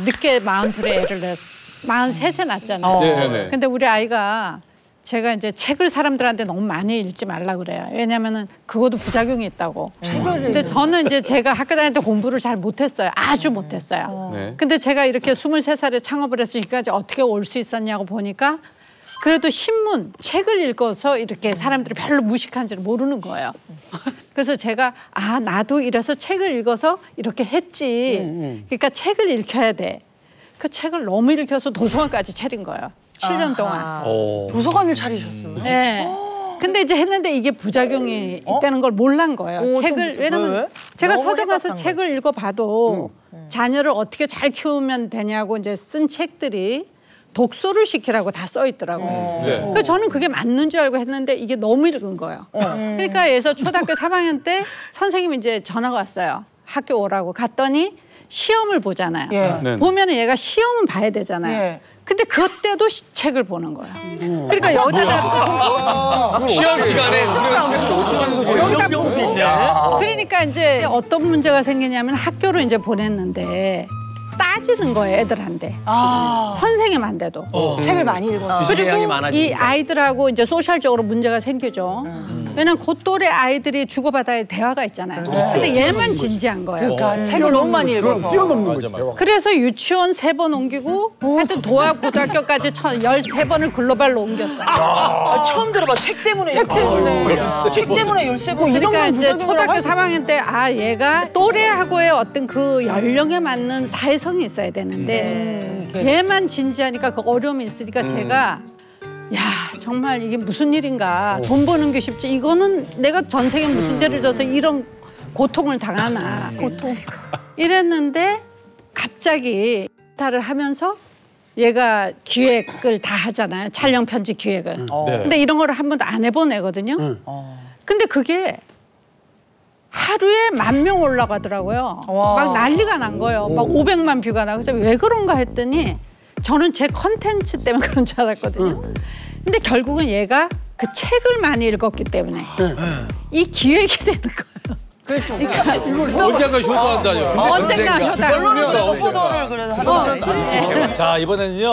늦게 42에 애를 낳았 43세 낳았잖아요. 네네. 근데 우리 아이가 제가 이제 책을 사람들한테 너무 많이 읽지 말라 그래요. 왜냐면은 그것도 부작용이 있다고. 근데 저는 이제 제가 학교 다닐 때 공부를 잘 못했어요. 아주 못했어요. 네. 근데 제가 이렇게 23살에 창업을 해서 지금까지 어떻게 올 수 있었냐고 보니까 그래도 신문, 책을 읽어서 이렇게 사람들이 별로 무식한지를 모르는 거예요. 그래서 제가 나도 이래서 책을 읽어서 이렇게 했지. 그러니까 책을 읽혀야 돼. 그 책을 너무 읽혀서 도서관까지 차린 거예요. 7년 동안. 도서관을 차리셨어요? 네. 근데 이제 했는데 이게 부작용이 있다는 걸 몰란 거예요. 책을 왜냐면 제가 서점 가서 책을 읽어봐도 자녀를 어떻게 잘 키우면 되냐고 이제 쓴 책들이 독서를 시키라고 다 써 있더라고요. 그러니까 저는 그게 맞는 줄 알고 했는데 이게 너무 읽은 거예요. 그러니까 그래서 초등학교 3학년 때 선생님이 이제 전화가 왔어요. 학교 오라고 갔더니 시험을 보잖아요. 보면은 얘가 시험은 봐야 되잖아요. 근데 그때도 책을 보는 거야. 그러니까 여기다가 시험 시간에 여기다 보고 그러니까 이제 어떤 문제가 생기냐면 학교로 이제 보냈는데 따지는 거예요, 애들한테. 선생님한테도. 책을 많이 읽어서. 그리고 이 아이들하고 이제 소셜적으로 문제가 생기죠. 왜냐면 그 또래 아이들이 주고받아야 대화가 있잖아요. 근데 얘만 진지한 거예요. 그러니까 책을 너무 많이 읽어서. 뛰어넘는 거지. 그래서 유치원 3번 옮기고 하여튼 도합 고등학교까지 13번을 글로벌로 옮겼어요. 처음 들어봐. 책 때문에. 책 때문에 13번. 그러니까 이제 초등학교 3학년 때 얘가 또래하고의 어떤 그 연령에 맞는 사회성이 있어야 되는데 얘만 진지하니까 그 어려움이 있으니까 제가 야 정말 이게 무슨 일인가. 돈 버는 게 쉽지. 이거는 내가 전 세계에 무슨 죄를 져서 이런 고통을 당하나. 이랬는데 갑자기 탈을 하면서 얘가 기획을 다 하잖아요. 촬영 편집 기획을. 근데 이런 거를 한 번도 안 해본 애거든요. 근데 그게 하루에 10,000명 올라가더라고요. 막 난리가 난 거예요. 막 500만 뷰가 나고. 그래서 왜 그런가 했더니 저는 제 컨텐츠 때문에 그런 줄 알았거든요. 근데 결국은 얘가 그 책을 많이 읽었기 때문에 이 기획이 되는 거예요. 그렇죠. 언젠가 효과한다요. 언젠가 효과. 언론은 속보도를 그래도 하는 거니까. 자, 이번에는요,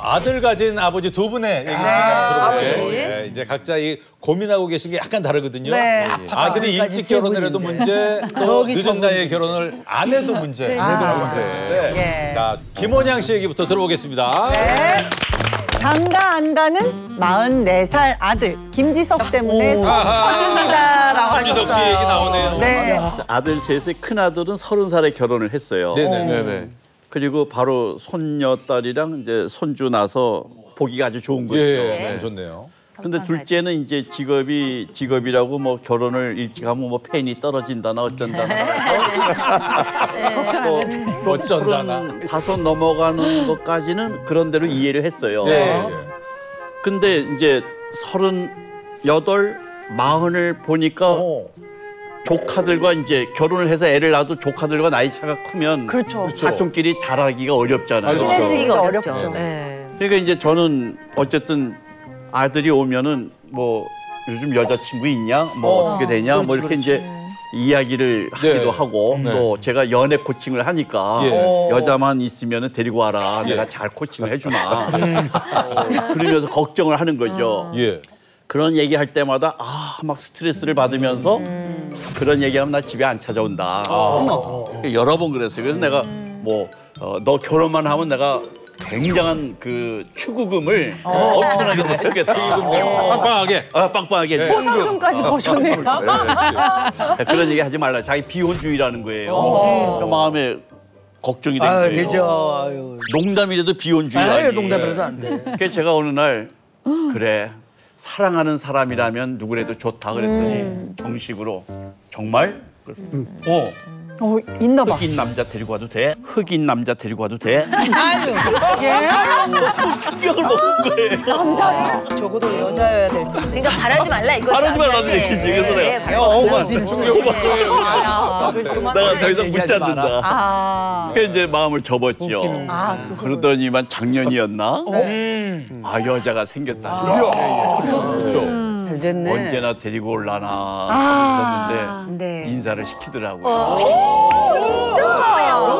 아들 가진 아버지 두 분의 얘기 들어볼게요. 이제 각자 이 고민하고 계신 게 약간 다르거든요. 네. 아들이 일찍 결혼을 해도 문제, 또 늦은 나이에 결혼을 안 해도 문제. 자, 김원양 씨 얘기부터 들어보겠습니다. 장가 안 가는 44살 아들 김지석 때문에 속 터집니다라고 김지석 씨 얘기 나오네요. 네. 아들 셋의 큰 아들은 30살에 결혼을 했어요. 네네. 그리고 바로 손녀딸이랑 이제 손주 나서 보기가 아주 좋은 거죠. 네, 좋네요. 근데 둘째는 이제 직업이라고 뭐 결혼을 일찍 하면 뭐 팬이 떨어진다나 어쩐다나. 걱정 안 해도 뭐 어쩐다나. 35 넘어가는 것까지는 그런 대로 이해를 했어요. 근데 이제 38, 40을 보니까 조카들과 이제 결혼을 해서 애를 낳아도 조카들과 나이 차가 크면 그렇죠. 사촌끼리 잘하기가 어렵잖아요. 친해지기가 어렵죠. 그러니까 이제 저는 어쨌든 아들이 오면은 뭐 요즘 여자친구 있냐, 뭐 어떻게 되냐, 뭐 이렇게 이제 이야기를 하기도 하고 또 제가 연애 코칭을 하니까 여자만 있으면은 데리고 와라, 내가 잘 코칭을 해주마. 그러면서 걱정을 하는 거죠. 그런 얘기할 때마다 막 스트레스를 받으면서 그런 얘기하면 나 집에 안 찾아온다. 여러 번 그랬어요. 그래서 내가 뭐 너 결혼만 하면 내가 굉장한 그 추구금을 엄청나게 내겠다. 빵빵하게. 빵빵하게. 보상금까지 보셨네요. 그런 얘기 하지 말라. 자기 비혼주의라는 거예요. 그 마음에 걱정이 된 거예요. 되죠. 아유. 농담이라도 비혼주의라니. 농담이라도 안 돼. 그래서 제가 어느 날 그래 사랑하는 사람이라면 누구래도 좋다 그랬더니 정식으로 정말? 있나 봐. 흑인 남자 데리고 와도 돼? 흑인 남자 데리고 와도 돼? 충격을 먹은 거예요. 적어도 여자여야 될 텐데. 그러니까 바라지 말라 이거죠. 바라지 말라는 얘기지. 그래서 내가 내가 더 이상 못 찾는다. 그래서 이제 마음을 접었죠. 그러더니만 작년이었나? 여자가 생겼다. 잘 됐네. 언제나 데리고 올라나 그랬는데 인사를 시키더라고요.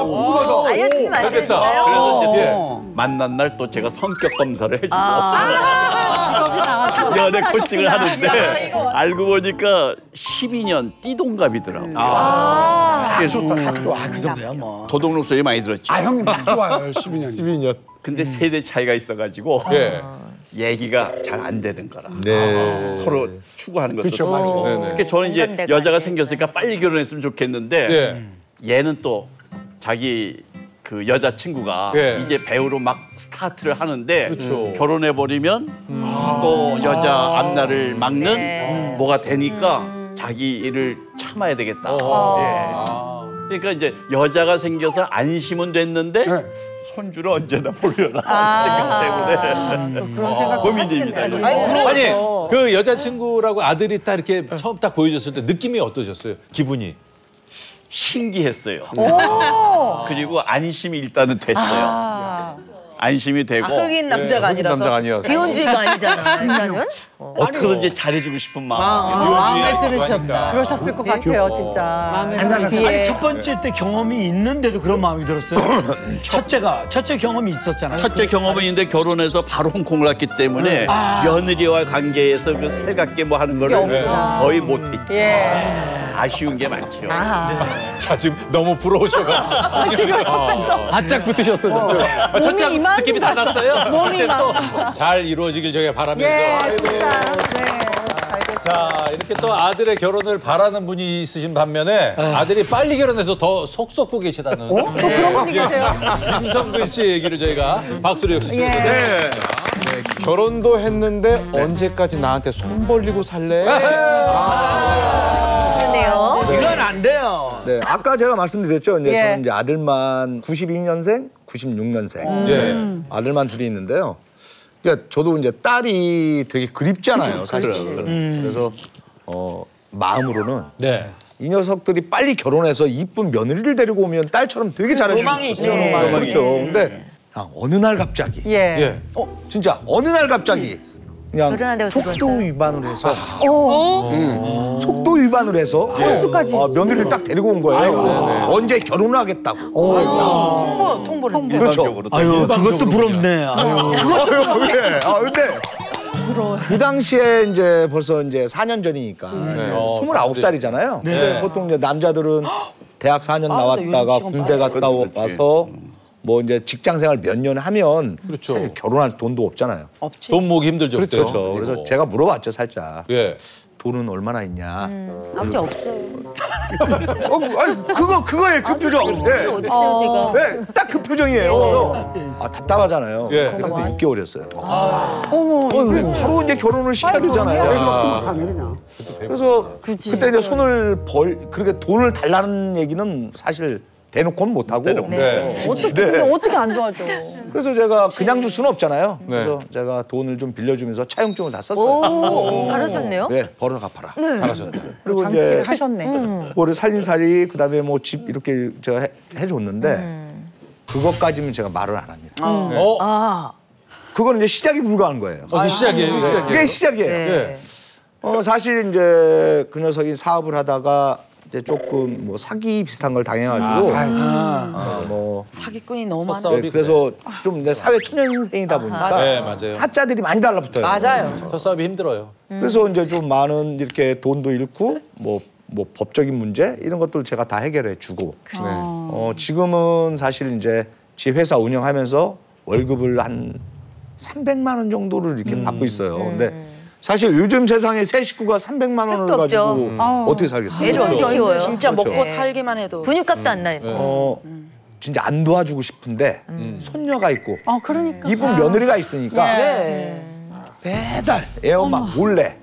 궁금하다. 알려주시면 안 되시나요? 그래서 이제 예. 만난 날 또 제가 성격 검사를 해주고 직업이 나왔어. 연애 코칭을 하는데 알고 보니까 12년 띠동갑이더라고요. 딱 좋아. 그 정도야 뭐. 도덕록 소리 많이 들었죠. 아 형님 딱 좋아요 12년이. 12년. 근데 세대 차이가 있어가지고 예. 얘기가 잘 안 되는 거라. 네. 서로 추구하는 것도 그쵸, 다르고. 맞아요. 그러니까 저는 이제 공감될 것 여자가 같아. 생겼으니까 빨리 결혼했으면 좋겠는데 예. 얘는 또 자기 그 여자친구가 예. 이제 배우로 막 스타트를 하는데 그렇죠. 결혼해 버리면 또 여자 앞날을 막는 네. 뭐가 되니까 자기 일을 참아야 되겠다. 예. 그러니까 이제 여자가 생겨서 안심은 됐는데 네. 손주를 언제나 보려나 생각 때문에 그런 생각 고민입니다. 아니 그 여자친구라고 아들이 딱 이렇게 처음 딱 보여줬을 때 느낌이 어떠셨어요? 기분이? 신기했어요. 그리고 안심이 일단은 됐어요. 안심이 되고 흑인 남자가 아니라서. 남자가 아니어서. 비혼주의가 아니잖아. 일단은. 어떻게든지 잘해주고 싶은 마음. 마음에 들으셨다. 그러셨을 것 같아요, 진짜. 마음에 아니 첫 번째 때 경험이 있는데도 그런 마음이 들었어요. 첫째 경험이 있었잖아요. 첫째 경험은 있는데 결혼해서 바로 홍콩을 왔기 때문에 며느리와 관계에서 그 살갑게 뭐 하는 거를 거의 못했죠. 아쉬운 게 많죠. 자 지금 너무 부러우셔가. 바짝 붙으셨어 저쪽. 첫째 느낌이 다 났어요. 몸이 잘 이루어지길 저희가 바라면서. 아이고. 자 이렇게 또 아들의 결혼을 바라는 분이 있으신 반면에 아들이 빨리 결혼해서 더 속 썩고 계시다는 그런 분이 계세요. 김성근 씨의 얘기를 저희가 박수로 역시해주세요. 결혼도 했는데 언제까지 나한테 손 벌리고 살래? 그러네요. 이건 안 돼요. 네, 아까 제가 말씀드렸죠. 이제 예. 저는 이제 아들만 92년생, 96년생. 예. 아들만 둘이 있는데요. 그러니까 저도 이제 딸이 되게 그립잖아요, 사실. 그래서 마음으로는 네. 이 녀석들이 빨리 결혼해서 이쁜 며느리를 데리고 오면 딸처럼 되게 잘해주고 로망이 있죠, 싶어요. 로망이. 그렇죠. 근데 어느 날 갑자기 예. 진짜 어느 날 갑자기 그냥 결혼한다고 속도 들었어요? 위반을 해서 속도 위반을 해서 며느리를 딱 데리고 온 거예요. 언제 결혼을 하겠다고. 통보를. 그렇죠. 아유 그것도 부럽네. 아유. 왜? 근데 그 당시에 이제 벌써 이제 4년 전이니까 29살이잖아요. 근데 보통 이제 남자들은 대학 4년 나왔다가 군대 갔다 와서 뭐 이제 직장 생활 몇 년 하면 그렇죠. 사실 결혼할 돈도 없잖아요. 없지. 돈 모으기 힘들죠. 그때. 그렇죠. 그래서 제가 물어봤죠, 살짝. 예. 돈은 얼마나 있냐. 아버지 없어요. 아니 그거예요, 그 표정. 네. 어딨어요, 제가? 네, 딱 그 표정이에요. 그래서 답답하잖아요. 예. 근데 6개월이었어요. 바로 이제 결혼을 시켜야 되잖아요. 하네 그냥. 그래서 그때 이제 그렇게 돈을 달라는 얘기는 사실 대놓고는 못 하고. 네. 근데 어떻게 안 도와줘? 그래서 제가 그냥 줄 수는 없잖아요. 네. 그래서 제가 돈을 좀 빌려주면서 차용증을 다 썼어요. 오, 잘하셨네요. 네, 벌어 갚아라. 잘하셨다. 그리고 장치를 하셨네. 뭐를 살림살이 그다음에 뭐 집 이렇게 제가 해줬는데 그것까지는 제가 말을 안 합니다. 그건 이제 시작이 불과한 거예요. 그 시작이에요. 시작이에요. 그게 시작이에요. 예. 사실 이제 그 녀석이 사업을 하다가 이제 조금 뭐 사기 비슷한 걸 당해가지고 뭐 사기꾼이 너무 많아. 네, 그래서 좀 이제 사회 초년생이다 보니까 네, 맞아요. 사자들이 많이 달라붙어요. 맞아요. 첫 사업이 힘들어요. 그래서 이제 좀 많은 이렇게 돈도 잃고 뭐 법적인 문제 이런 것들 제가 다 해결해 주고 지금은 사실 이제 지 회사 운영하면서 월급을 한 300만 원 정도를 이렇게 받고 있어요. 근데 사실 요즘 세상에 세 식구가 300만 원을 택도 없죠. 가지고 어떻게 살겠어요? 애를 어떻게 키워요? 진짜 그렇죠. 먹고 살기만 해도. 분유값도 안 나요. 진짜 안 도와주고 싶은데 손녀가 있고 그러니까. 이쁜 며느리가 있으니까 그래. 매달 애 엄마 몰래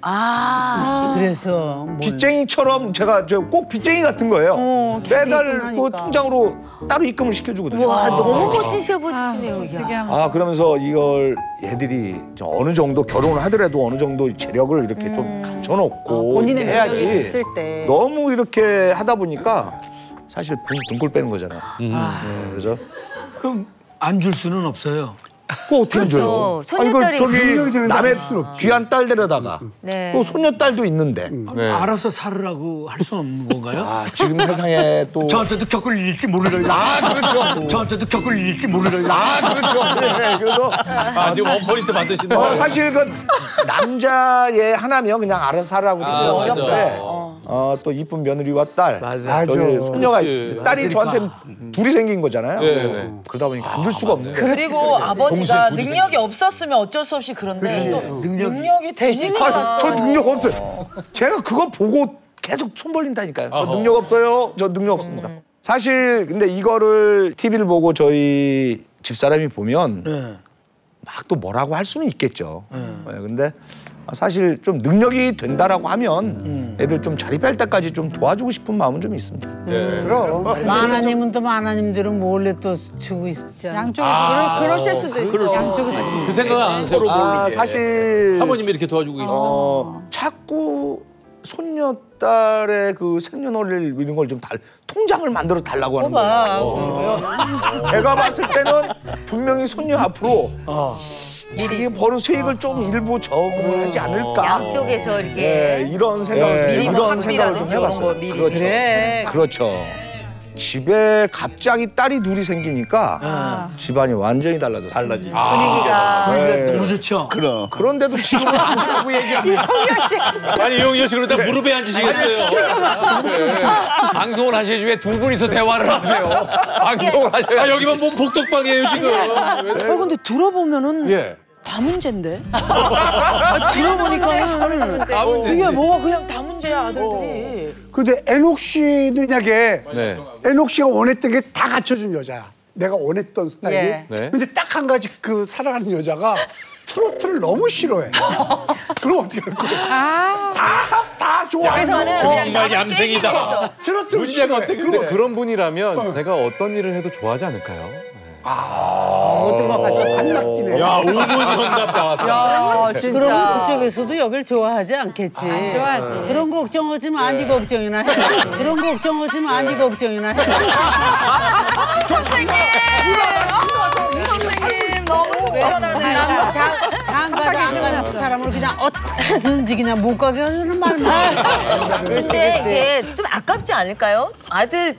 그래서 빚쟁이처럼 제가 꼭 빚쟁이 같은 거예요. 매달 그 통장으로 따로 입금을 시켜주거든요. 와, 너무 멋진 시아버지시네요. 어떻게 야. 하면 그러면서 이걸 애들이 어느 정도 결혼을 하더라도 어느 정도 재력을 이렇게 좀 갖춰놓고 본인의 이렇게 능력이 있을 때. 너무 이렇게 하다 보니까 사실 등골 빼는 거잖아요. 그래서 그럼 안 줄 수는 없어요. 그거 어떻게 줘요? 손녀딸이 저기 능력이 되는데 남의 할 수는 없지. 귀한 딸 데려다가 네. 또 손녀딸도 있는데 알아서 살으라고 할 수는 없는 건가요? 아 지금 세상에 또 저한테도 겪을 일일지 모르려고. 그렇죠. 저한테도 겪을 일일지 모르려고. 그렇죠. 네, 그래서 지금 원포인트 받으신다. 사실 그 남자의 하나면 그냥 알아서 살라고 그러는데 또 이쁜 며느리와 딸, 맞아. 저기 손녀가 그렇지. 딸이 저한테 둘이 생긴 거잖아요. 네. 그러다 보니까 안 줄 수가 없는 거예요. 그리고 아버지가 능력이 없었으면 어쩔 수 없이 그런데 또 능력이 되시니까 저 능력 없어요. 제가 그거 보고 계속 손 벌린다니까요. 저 능력 없어요. 저 능력 없습니다. 사실 근데 이거를 TV를 보고 저희 집사람이 보면 막 또 뭐라고 할 수는 있겠죠. 네, 근데 사실 좀 능력이 된다라고 하면 애들 좀 자립할 때까지 좀 도와주고 싶은 마음은 좀 있습니다. 그럼. 만화님은 또 만화님들은 몰래 또 주고 있잖아. 양쪽에서 그러실 수도 있어. 양쪽에서 그 생각 안 하세요? 사실 사모님이 이렇게 도와주고 계시다. 자꾸 손녀딸의 그 생년월일 이런 걸 좀 통장을 만들어 달라고 하는 거예요. 제가 봤을 때는 분명히 손녀 앞으로 자기 버는 수익을 좀 일부 저금을 하지 않을까. 양쪽에서 이렇게 네, 이런 생각을 이런 생각을 좀 해봤어요. 그렇죠. 그래. 그렇죠. 집에 갑자기 딸이 둘이 생기니까 집안이 완전히 달라졌어요. 달라지죠. 분위기가 너무 좋죠. 그런데도 지금은 안 하고 얘기합니다. 아니 이용렬 씨 그러다 무릎에 앉으시겠어요. 방송을 하실 중에 두 분이서 대화를 하세요. 방송을 하셔야 아 여기만 보면 복덕방이에요 지금. 근데 들어보면은 예. 다 문제인데? 들어보니까 이게 뭐가 그냥 다 문제야 아들들이. 근데 애녹 씨도 만약에 네. 애녹 씨가 원했던 게 다 갖춰준 여자야. 내가 원했던 스타일이. 예. 네. 근데 딱 한 가지 그 사랑하는 여자가 트로트를 너무 싫어해. 그럼 어떻게 할 거야? 다 좋아하는 정말 얌생이다. 트로트를 문제가 싫어해. 어떻게 그럼 그런 분이라면 제가 어떤 일을 해도 좋아하지 않을까요? 모든 거 갖춰 안 낚이네. 야 우문현답 나왔어. 그럼 그쪽에서도 여길 좋아하지 않겠지. 좋아하지. 그런 거 걱정하지 마. 네 걱정이나 해. 그런 거 걱정하지 마. 네 걱정이나 해. 선생님 너무 시원하네요. 장가도 안 가는 사람을 그냥 어떻게 해서든지 그냥 못 가게 하는 말만. 근데 이게 좀 아깝지 않을까요? 아들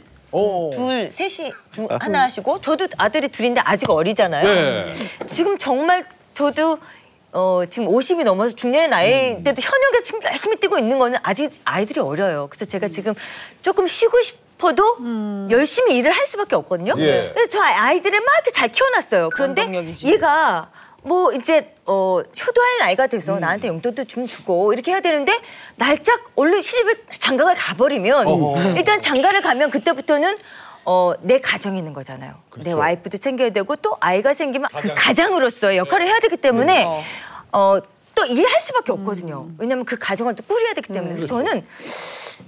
둘, 셋이 하나 하시고 저도 아들이 둘인데 아직 어리잖아요. 네. 지금 정말 저도 지금 50이 넘어서 중년의 나이인데도 현역에서 지금 열심히 뛰고 있는 거는 아직 아이들이 어려요. 그래서 제가 지금 조금 쉬고 싶어도 열심히 일을 할 수밖에 없거든요. 예. 그래서 저 아이들을 막 이렇게 잘 키워놨어요. 그런데 감동력이지. 얘가 뭐 이제 효도할 나이가 돼서 나한테 용돈도 좀 주고 이렇게 해야 되는데 날짝 얼른 시집을 장가를 가버리면 일단 장가를 가면 그때부터는 내 가정이 있는 거잖아요. 내 와이프도 챙겨야 되고 또 아이가 생기면 그 가장으로서의 역할을 해야 되기 때문에 또 일할 수밖에 없거든요. 왜냐하면 그 가정을 또 꾸려야 되기 때문에. 그래서 저는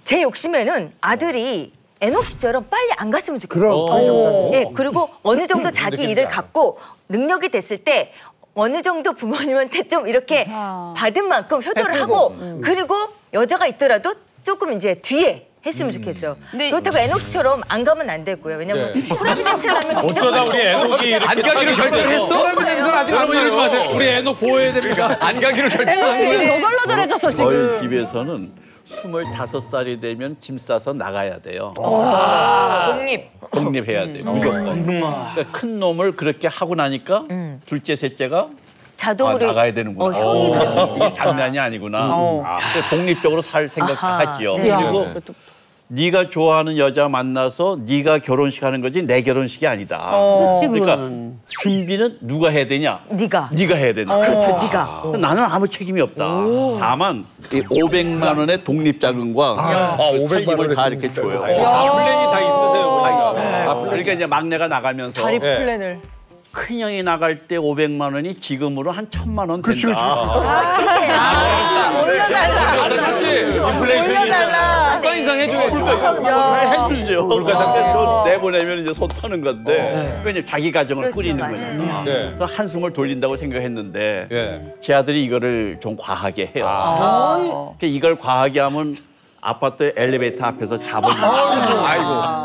제 욕심에는 아들이 애녹 씨처럼 빨리 안 갔으면 좋겠어요. 예, 그리고 어느 정도 자기 일을 갖고 능력이 됐을 때 어느 정도 부모님한테 좀 이렇게 받은 만큼 효도를 하고 그리고 여자가 있더라도 조금 이제 뒤에 했으면 좋겠어요. 그렇다고 애녹 씨처럼 안 가면 안 되고요. 왜냐면 호랑이 냄새 나면 진짜 어쩌다 우리 애녹이 이렇게 안 가기로 결정했어? 여러분 이러지 마세요. 우리 애녹 보호해야 됩니다. 안 가기로 결정했어. 지금 너덜너덜해졌어 지금. 저희 집에서는 25살이 되면 짐 싸서 나가야 돼요. 독립해야 돼요. 무조건. 그러니까 큰 놈을 그렇게 하고 나니까 둘째, 셋째가 자동으로 나가야 되는구나. 형이 그렇게 있으니까. 이게 장난이 아니구나. 그러니까 독립적으로 살 생각하지요. 네. 그리고 네가 좋아하는 여자 만나서 네가 결혼식 하는 거지 내 결혼식이 아니다. 그러니까 준비는 누가 해야 되냐? 네가 해야 된다. 그렇죠, 네가. 나는 아무 책임이 없다. 다만 이 500만 원의 독립자금과 살림을 다 이렇게 줘요. 플랜이 다 있으세요 보니까. 그러니까 이제 막내가 나가면서 자립 플랜을. 큰형이 나갈 때 500만 원이 지금으로 한 1000만 원 된다. 올려달라. 물가 인상 해줘야죠. 해주죠. 물가상세 내보내면 이제 손 터는 건데 왜냐면 자기 가정을 그렇죠, 꾸리는 맞아요. 거니까. 네. 그래서 한숨을 돌린다고 생각했는데 예. 제 아들이 이거를 좀 과하게 해요. 그러니까 이걸 과하게 하면 아파트 엘리베이터 앞에서 자버리고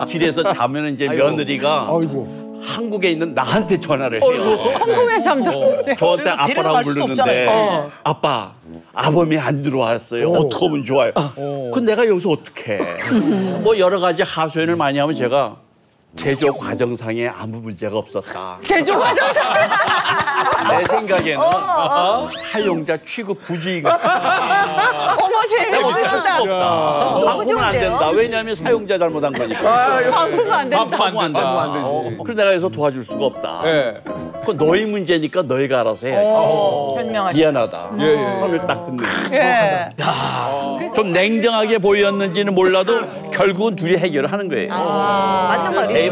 길에서 자면 이제 며느리가 한국에 있는 나한테 전화를 해요. 한국에 잠들었는데. 저한테 아빠라고 부르는데 아빠 아범이 안 들어왔어요. 어떻게 하면 좋아요? 그럼 내가 여기서 어떻게 뭐 여러 가지 하소연을 많이 하면 제가 제조 과정상에 아무 문제가 없었다. 제조 과정상. 내 생각에는 사용자 취급 부주의가 어머 재밌다. 반품은 안 된다. 왜냐하면 사용자 잘못한 거니까. 반품은 안 된다. 반품 안 된다. 그래서 내가 여기서 도와줄 수가 없다. 네. 그건 너희 문제니까 너희가 알아서 해야지. 현명하시. 미안하다. 선을 딱 끊는 거예요. 좀 냉정하게 보였는지는 몰라도 결국은 둘이 해결을 하는 거예요. 맞는 말이에요.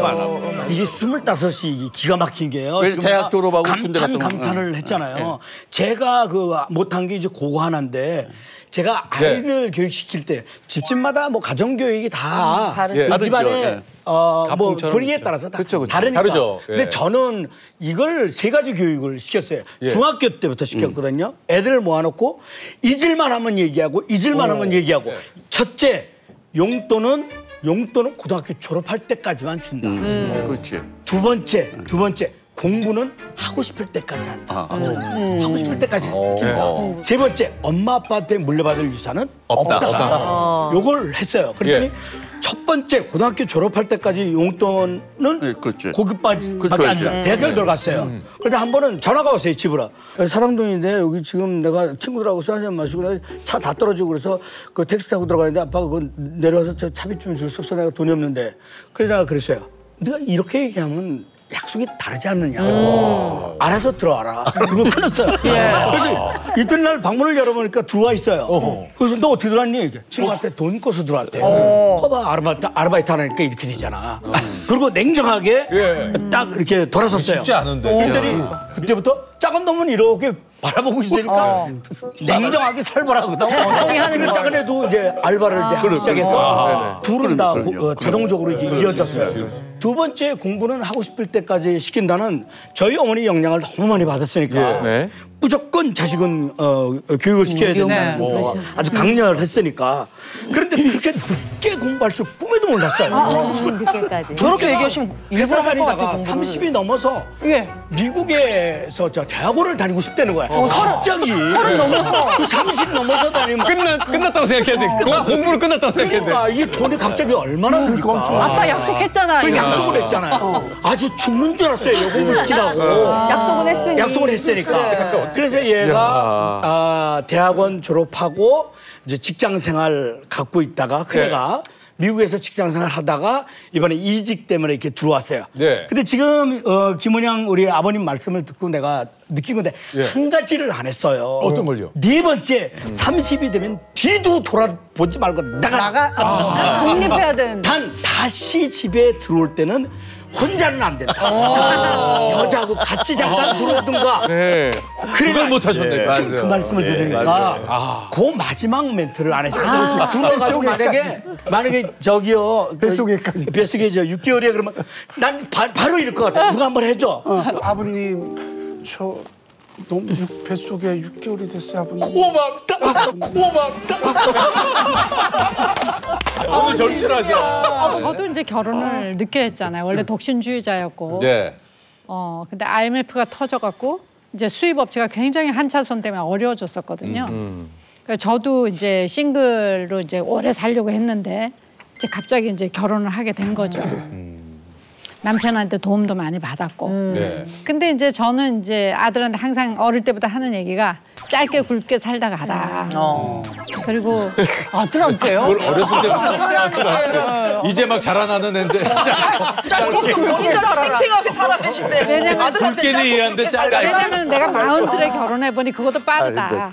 이게 25이 기가 막힌 게요. 지금 대학 졸업하고 군대 갔던 감탄을 했잖아요. 제가 그 못한 게 이제 그거 하나인데 제가 아이들 교육시킬 때 집집마다 뭐 가정교육이 다 그 집안의 뭐 분위기에 따라서 다 다르니까. 다르죠. 근데 저는 이걸 3가지 교육을 시켰어요. 중학교 때부터 시켰거든요. 애들을 모아놓고 잊을만 하면 얘기하고 잊을만 하면 얘기하고 첫째 용돈은 고등학교 졸업할 때까지만 준다. 그렇지. 두 번째 공부는 하고 싶을 때까지 한다. 하고 싶을 때까지 시킨다. 세 번째 엄마 아빠한테 물려받을 유산은 없다. 요걸 했어요. 그랬더니 첫 번째 고등학교 졸업할 때까지 용돈은 고급밖에 안 준다. 대학을 들어갔어요. 그런데 한 번은 전화가 왔어요, 집으로. 사당동인데 여기 지금 내가 친구들하고 술 한잔 마시고 차 다 떨어지고 그래서 그 택시 타고 들어가는데 아빠가 그거 내려와서 저 차비 좀 줄 수 없어. 내가 돈이 없는데. 그래서 내가 그랬어요. 네가 이렇게 얘기하면 약속이 다르지 않느냐. 알아서 들어와라. 그거 끊었어요. 그래서 이튿날 방문을 열어보니까 들어와 있어요. 그래서 너 어떻게 들어왔니? 친구한테 돈 꺼서 들어왔대. 커봐 아르바이트 하니까 이렇게 되잖아. 그리고 냉정하게 딱 이렇게 돌아섰어요. 쉽지 않은데. 그랬더니 그때부터 작은 놈은 이렇게 바라보고 있으니까 냉정하게 살벌하거든. 근데 작은 애도 이제 알바를 이제 하기 시작해서 둘은 다 자동적으로 이제 이어졌어요. 두 번째 공부는 하고 싶을 때까지 시킨다는 저희 어머니 영향을 너무 많이 받았으니까 무조건 자식은 교육을 시켜야 된다는 거 아주 강렬했으니까. 그런데 그렇게 늦게 공부할 줄 꿈에도 몰랐어요. 늦게까지. 저렇게 얘기하시면 회사 다니다가 30이 넘어서 미국에서 저 대학원을 다니고 싶다는 거야. 갑자기 30 넘어서 30 넘어서 다니면 끝났다고 생각해야 돼. 그건 공부를 끝났다고 생각해야 돼. 그러니까 이게 돈이 갑자기 얼마나 늘까. 아빠 약속했잖아. 약속을 했잖아요. 아주 죽는 줄 알았어요. 공부 시키라고. 약속을 했으니까. 그래서 얘가 대학원 졸업하고 이제 직장 생활 갖고 있다가 큰애가 미국에서 직장 생활 하다가 이번에 이직 때문에 이렇게 들어왔어요. 근데 지금 김은양 우리 아버님 말씀을 듣고 내가 느낀 건데 한 가지를 안 했어요. 어떤 걸요? 네 번째 30이 되면 뒤도 돌아보지 말고 나가. 독립해야 되는데. 단 다시 집에 들어올 때는 혼자는 안 된다. 여자하고 같이 잠깐 들어오든가. 그걸 못 하셨네. 그 말씀을 드리니까 그 마지막 멘트를 안 했어요. 들어가지고 만약에 저기요 뱃속에 저 6개월이야 그러면 난 바로 이럴 것 같아. 누가 한번 해줘. 아버님 저 너무 뱃속에 6개월이 됐어요, 아버님. 고맙다. 너무 절실하셔. 저도 이제 결혼을 늦게 했잖아요. 원래 독신주의자였고. 근데 IMF가 터져갖고 이제 수입 업체가 굉장히 한차손 때문에 어려워졌었거든요. 그래서 저도 이제 싱글로 이제 오래 살려고 했는데 이제 갑자기 이제 결혼을 하게 된 거죠. 남편한테 도움도 많이 받았고. 근데 이제 저는 이제 아들한테 항상 어릴 때부터 하는 얘기가 짧게 굵게 살다 가라. 그리고 아들한테요? 그걸 어렸을 때부터 이제 막 자라나는 애인데 짧게 굵게 생생하게 살아계신데. 왜냐면 굵게는 이해하는데 짧게. 왜냐면 내가 40에 결혼해보니 그것도 빠르다.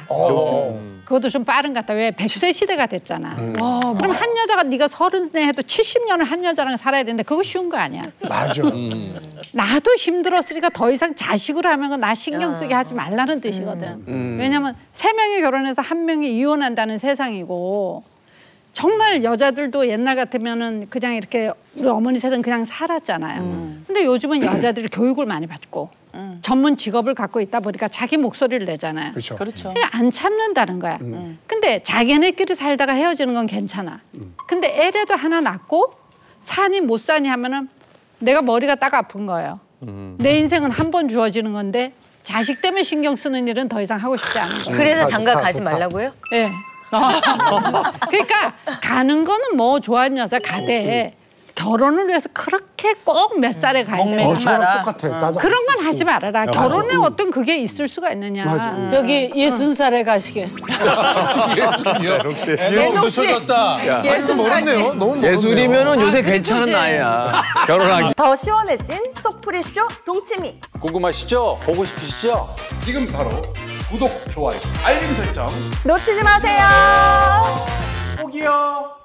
그것도 좀 빠른 것 같다. 왜 100세 시대가 됐잖아. 그럼 한 여자가 네가 30세 해도 70년을 한 여자랑 살아야 되는데 그거 쉬운 거 아니야. 맞아. 나도 힘들었으니까 더 이상 자식으로 하면 나 신경 쓰게 하지 말라는 뜻이거든. 왜냐면 3명이 결혼해서 1명이 이혼한다는 세상이고 정말 여자들도 옛날 같으면은 그냥 이렇게 우리 어머니 세대는 그냥 살았잖아요. 근데 요즘은 여자들이 교육을 많이 받고 전문 직업을 갖고 있다 보니까 자기 목소리를 내잖아요. 그렇죠. 안 참는다는 거야. 근데 자기네끼리 살다가 헤어지는 건 괜찮아. 근데 애라도 하나 낳고 사니 못 사니 하면은 내가 머리가 딱 아픈 거예요. 내 인생은 한 번 주어지는 건데 자식 때문에 신경 쓰는 일은 더 이상 하고 싶지 않은 거예요. 그래서 장가 가지 말라고요? 예. 그러니까 가는 거는 뭐 좋아하는 여자 가되 결혼을 위해서 그렇게 꼭 몇 살에 가야 돼. 저랑 똑같아. 나도. 그런 건 하지 말아라. 결혼에 어떤 그게 있을 수가 있느냐. 저기 60살에 가시게. 예순 늦춰졌다. 예수 멀었네요. 너무 멀었네요. 예술이면은 요새 괜찮은 나이야. 결혼하기. 더 시원해진 속풀이쇼 동치미. 궁금하시죠? 보고 싶으시죠? 지금 바로 구독, 좋아요, 알림 설정. 놓치지 마세요. 꼭이요.